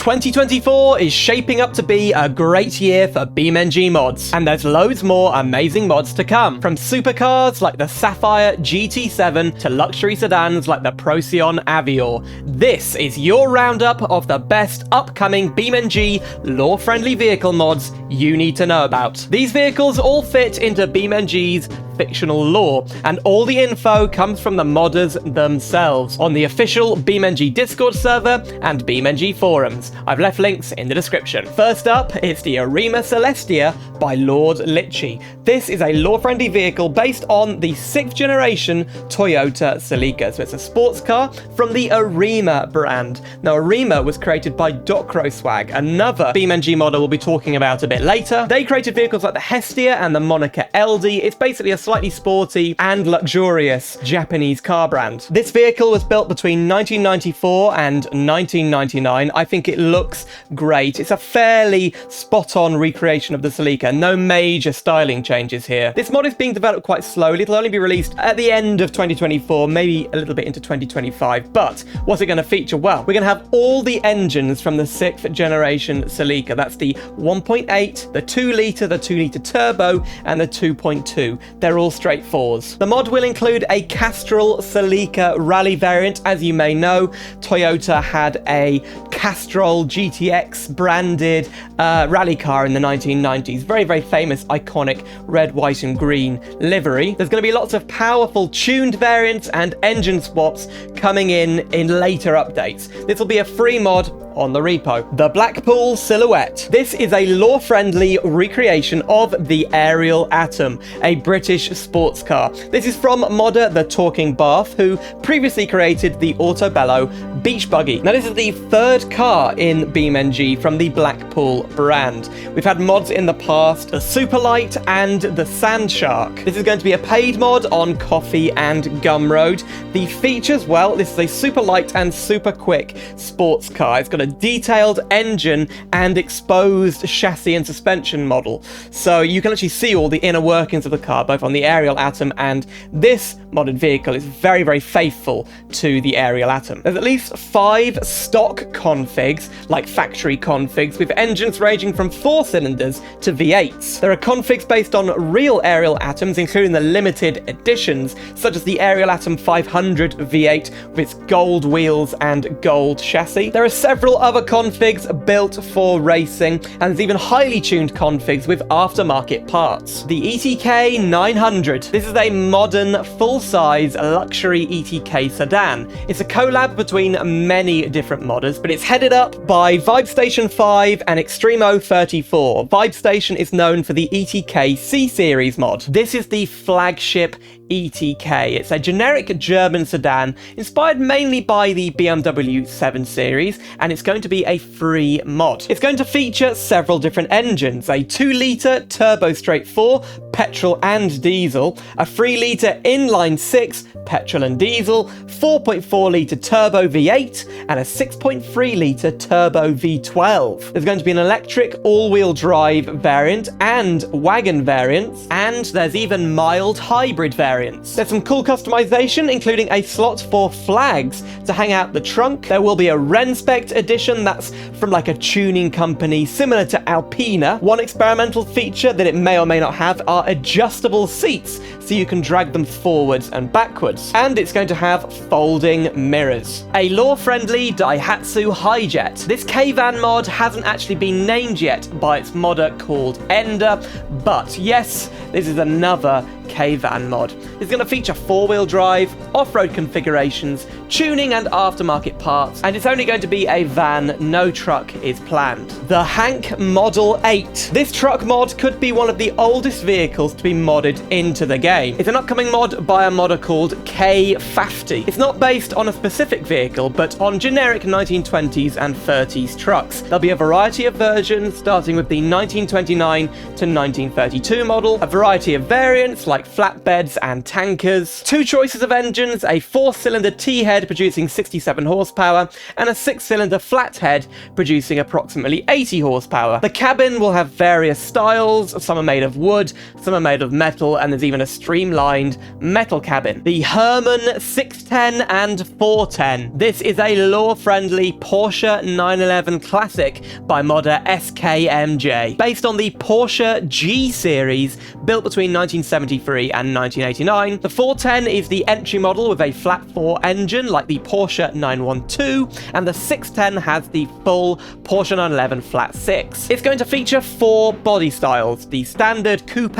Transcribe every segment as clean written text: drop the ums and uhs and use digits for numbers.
2024 is shaping up to be a great year for BeamNG mods, and there's loads more amazing mods to come. From supercars like the Sapphire GT7 to luxury sedans like the Procyon Avior. This is your roundup of the best upcoming BeamNG lore-friendly vehicle mods you need to know about. These vehicles all fit into BeamNG's fictional lore, and all the info comes from the modders themselves on the official BeamNG Discord server and BeamNG forums. I've left links in the description. First up, it's the Arima Celestia by Lord Litchi. This is a lore-friendly vehicle based on the 6th generation Toyota Celica, so it's a sports car from the Arima brand. Now, Arima was created by Docroswag, another BeamNG modder we'll be talking about a bit later. They created vehicles like the Hestia and the Monica LD. It's basically a slightly sporty and luxurious Japanese car brand. This vehicle was built between 1994 and 1999. I think it looks great. It's a fairly spot-on recreation of the Celica. No major styling changes here. This mod is being developed quite slowly. It'll only be released at the end of 2024, maybe a little bit into 2025. But what's it going to feature? Well, we're going to have all the engines from the 6th generation Celica. That's the 1.8, the 2-litre, the 2-litre turbo, and the 2.2. They're all straight fours. The mod will include a Castrol Celica rally variant. As you may know, Toyota had a Castrol GTX branded rally car in the 1990s. Very, very famous, iconic red, white, and green livery. There's going to be lots of powerful tuned variants and engine swaps coming in later updates. This will be a free mod on the repo. The Blackpool Silhouette. This is a lore-friendly recreation of the Aerial Atom, a British sports car. This is from modder The Talking Bath, who previously created the Autobello Beach Buggy. Now, this is the 3rd car in BeamNG from the Blackpool brand. We've had mods in the past, the Superlight and the Sand Shark. This is going to be a paid mod on Coffee and Gumroad. The features, well, this is a super light and super quick sports car. It's got a detailed engine and exposed chassis and suspension model, so you can actually see all the inner workings of the car, both on the Aerial Atom, and this modded vehicle is very, very faithful to the Aerial Atom. There's at least 5 stock configs, like factory configs, with engines ranging from 4 cylinders to V8s. There are configs based on real Aerial Atoms, including the limited editions, such as the Aerial Atom 500 V8 with its gold wheels and gold chassis. There are several other configs built for racing, and there's even highly tuned configs with aftermarket parts. The ETK 900. This is a modern, full-size luxury ETK sedan. It's a collab between many different modders, but it's headed up by VibeStation 5 and Extremo 34. VibeStation is known for the ETK C-Series mod. This is the flagship ETK. It's a generic German sedan inspired mainly by the BMW 7 Series, and it's going to be a free mod. It's going to feature several different engines, a 2-litre turbo straight 4, petrol and diesel, a 3-litre inline 6, petrol and diesel, 4.4-litre turbo V8, and a 6.3-litre turbo V12. There's going to be an electric all-wheel drive variant and wagon variants, and there's even mild hybrid variants. There's some cool customization, including a slot for flags to hang out the trunk. There will be a Renspect edition that's from like a tuning company similar to Alpina. One experimental feature that it may or may not have are adjustable seats, so you can drag them forwards and backwards. And it's going to have folding mirrors. A lore-friendly Daihatsu Hijet. This K-Van mod hasn't actually been named yet by its modder called Ender, but yes, this is another K-Van mod. It's going to feature 4-wheel drive, off-road configurations, tuning and aftermarket parts, and it's only going to be a van, no truck is planned. The Hank Model 8. This truck mod could be one of the oldest vehicles to be modded into the game. It's an upcoming mod by a modder called K50. It's not based on a specific vehicle, but on generic 1920s and 30s trucks. There'll be a variety of versions, starting with the 1929 to 1932 model, a variety of variants like flatbeds and tankers, 2 choices of engines, a 4-cylinder T-head producing 67 horsepower, and a 6-cylinder flathead producing approximately 80 horsepower. The cabin will have various styles, some are made of wood, some are made of metal, and there's even a streamlined metal cabin. The Herrman 610 and 410. This is a lore-friendly Porsche 911 Classic by modder SKMJ. Based on the Porsche G series, built between 1973 and 1989, the 410 is the entry model with a flat-4 engine like the Porsche 912, and the 610 has the full Porsche 911 flat-6. It's going to feature 4 body styles: the standard coupe,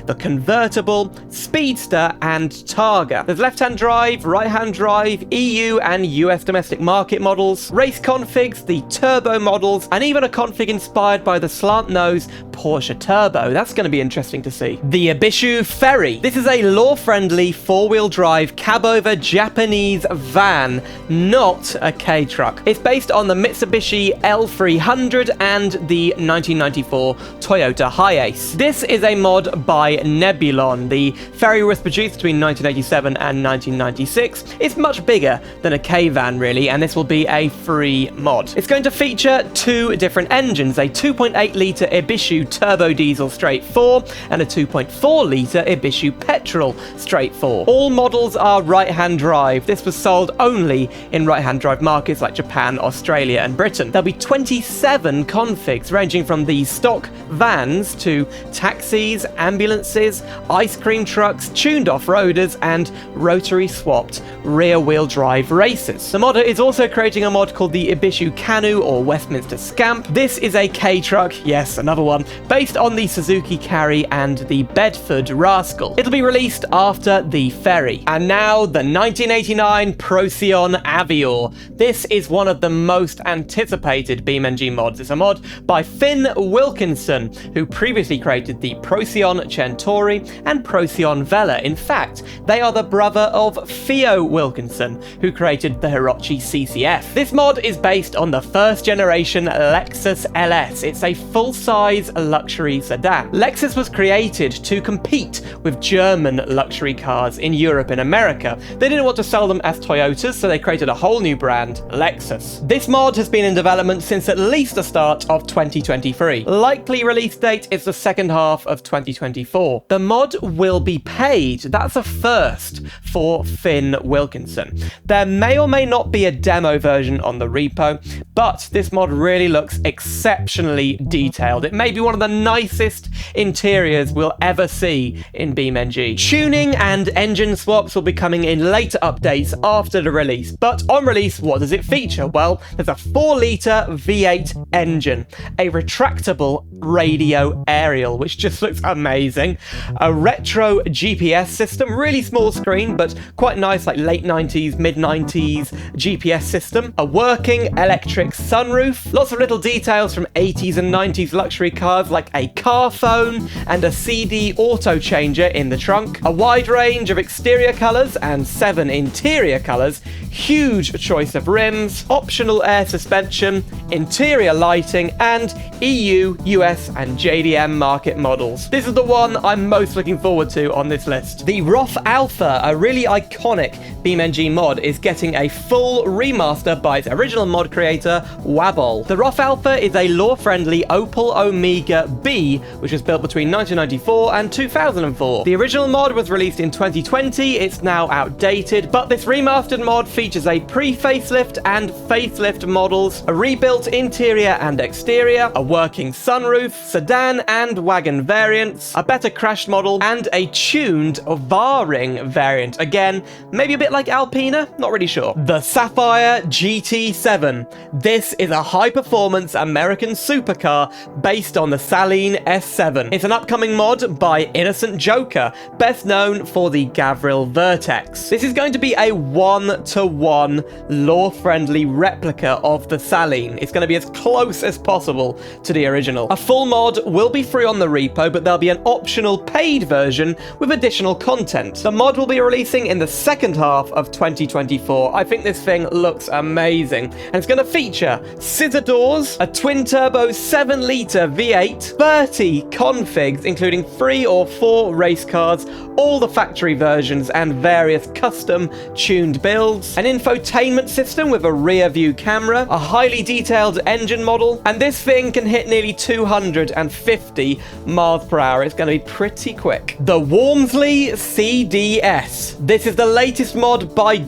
the convertible, speedster, and targa. There's left-hand drive, right-hand drive, EU and US domestic market models, race configs, the turbo models, and even a config inspired by the slant-nose Porsche Turbo. That's going to be interesting to see. The Ibishu Feri. This is a lore-friendly 4-wheel drive cab-over Japanese van, not a K-truck. It's based on the Mitsubishi L300 and the 1994 Toyota Hiace. This is a mod by Nebulon. The Feri was produced between 1987 and 1996. It's much bigger than a K-van, really, and this will be a free mod. It's going to feature 2 different engines, a 2.8-litre Ibishu Turbo Diesel Straight 4 and a 2.4-litre Ibishu Petrol Straight 4. All models are right-hand drive. This was sold only in right-hand drive markets like Japan, Australia, and Britain. There'll be 27 configs ranging from the stock vans to taxis, ambulances, ice cream trucks, tuned off-roaders, and rotary-swapped rear-wheel drive races. The modder is also creating a mod called the Ibishu Canu or Westminster Scamp. This is a K-truck, yes, another one, based on the Suzuki Carry and the Bedford Rascal. It'll be released after the Feri. And now the 1989 Procyon Avior. This is one of the most anticipated BeamNG mods. It's a mod by Finn Wilkinson, who previously created the Procyon Centauri and Procyon Vela. In fact, they are the brother of Theo Wilkinson, who created the Hirochi CCF. This mod is based on the first generation Lexus LS. It's a full-size luxury sedan. Lexus was created to compete with German luxury cars in Europe and America. They didn't want to sell them as Toyotas, so they created a whole new brand, Lexus. This mod has been in development since at least the start of 2023. Likely release date is the second half of 2024. The mod will be paid. That's a first for Finn Wilkinson. There may or may not be a demo version on the repo, but this mod really looks exceptionally detailed. It may be one of the nicest interiors we'll ever see in BeamNG. Tuning and engine swaps will be coming in later updates after the release, but on release, what does it feature? Well, there's a 4-litre V8 engine, a retractable radio aerial, which just looks amazing, a retro GPS system, really small screen, but quite nice, like late 90s, mid 90s GPS system, a working electric sunroof, lots of little details from 80s and 90s luxury cars like a car phone and a CD auto changer in the trunk, a wide range of exterior colours and 7 interior colours, huge choice of rims, optional air suspension, interior lighting, and EU, US, and JDM market models. This is the one I'm most looking forward to on this list. The Roth Alpha, a really iconic BeamNG mod, is getting a full remaster by its original mod creator, Wabol. The Roth Alpha is a lore-friendly Opel Omega B, which was built between 1994 and 2004. The original mod was released in 2020, it's now outdated, but this remastered mod features a pre-facelift and facelift models, a rebuilt interior and exterior, a working sunroof, sedan and wagon variants, a better crashed model, and a tuned VAR-ring variant. Again, maybe a bit like Alpina, not really sure. The Sapphire GT7. This is a high-performance American supercar based on the Saleen S7. It's an upcoming mod by Innocent Joker, best known for the Gavril Vertex. This is going to be a 1-to-1 lore-friendly replica of the Saleen. It's going to be as close as possible to the original. A full mod will be free on the repo, but there'll be an optional paid version with additional content. The mod will be releasing in the second half of 2024. I think this thing looks amazing, and it's going to feature scissor doors, a twin-turbo 7-litre V8, 30 configs, including 3 or 4 race cars, all the factory versions, and various custom tuned builds, an infotainment system with a rear view camera, a highly detailed engine model, and this thing can hit nearly 200 250 miles per hour. It's going to be pretty quick. The Walmsley CD.S. This is the latest mod by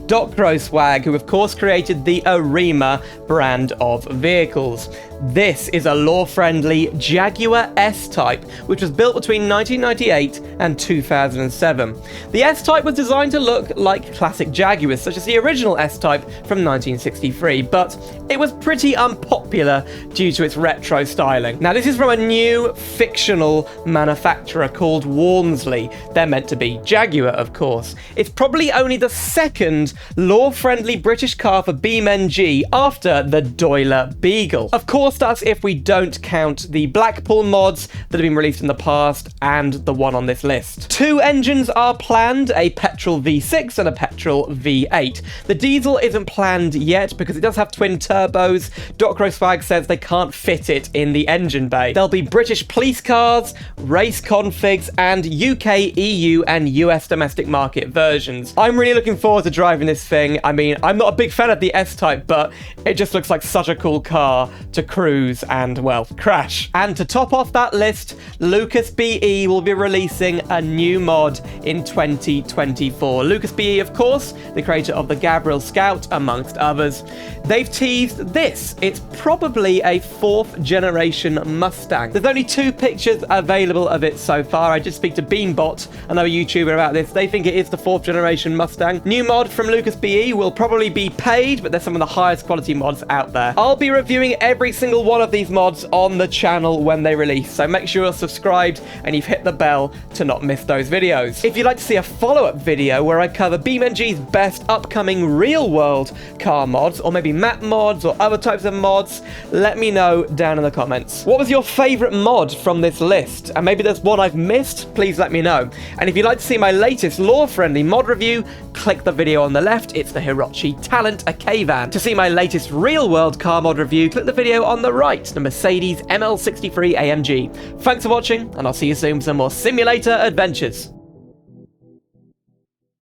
Swag, who of course created the Arima brand of vehicles. This is a law-friendly Jaguar S-Type, which was built between 1998 and 2007. The S-Type was designed to look like classic Jaguars, such as the original S-Type from 1963, but it was pretty unpopular due to its retro styling. Now, this is from a new fictional manufacturer called Walmsley. They're meant to be Jaguar, of course. It's probably only the second law-friendly British car for BeamNG after the Doyler Beagle. Of course, that's if we don't count the Blackpool mods that have been released in the past and the one on this list. Two engines are planned, a petrol V6 and a petrol V8. The diesel isn't planned yet because it does have twin turbos. Swag says they can't fit it in the engine bay. There'll be British police cars, race configs, and UK, EU, and US domestic market versions. I'm really looking forward to driving this thing. I mean, I'm not a big fan of the S-Type, but it just looks like such a cool car to cruise and, well, crash. And to top off that list, LucasBE will be releasing a new mod in 2024. LucasBE, of course, the creator of the Gabriel Scout, amongst others. They've teased this. It's probably a 4th generation Mustang. There's only 2 pictures available of it so far. I did speak to BeamBot, another YouTuber, about this. They think it is the 4th generation Mustang. New mod from LucasBE will probably be paid, but they're some of the highest quality mods out there. I'll be reviewing every single one of these mods on the channel when they release, so make sure you're subscribed and you've hit the bell to not miss those videos. If you'd like to see a follow-up video where I cover BeamNG's best upcoming real-world car mods, or maybe map mods or other types of mods, let me know down in the comments. What was your favorite mod from this list? And maybe there's one I've missed, please let me know. And if you'd like to see my latest law-friendly mod review, click the video on the left. It's the Hirochi Talent, a K-Van. To see my latest real-world car mod review, click the video on the right, the Mercedes ML63 AMG. Thanks for watching, and I'll see you soon for some more simulator adventures.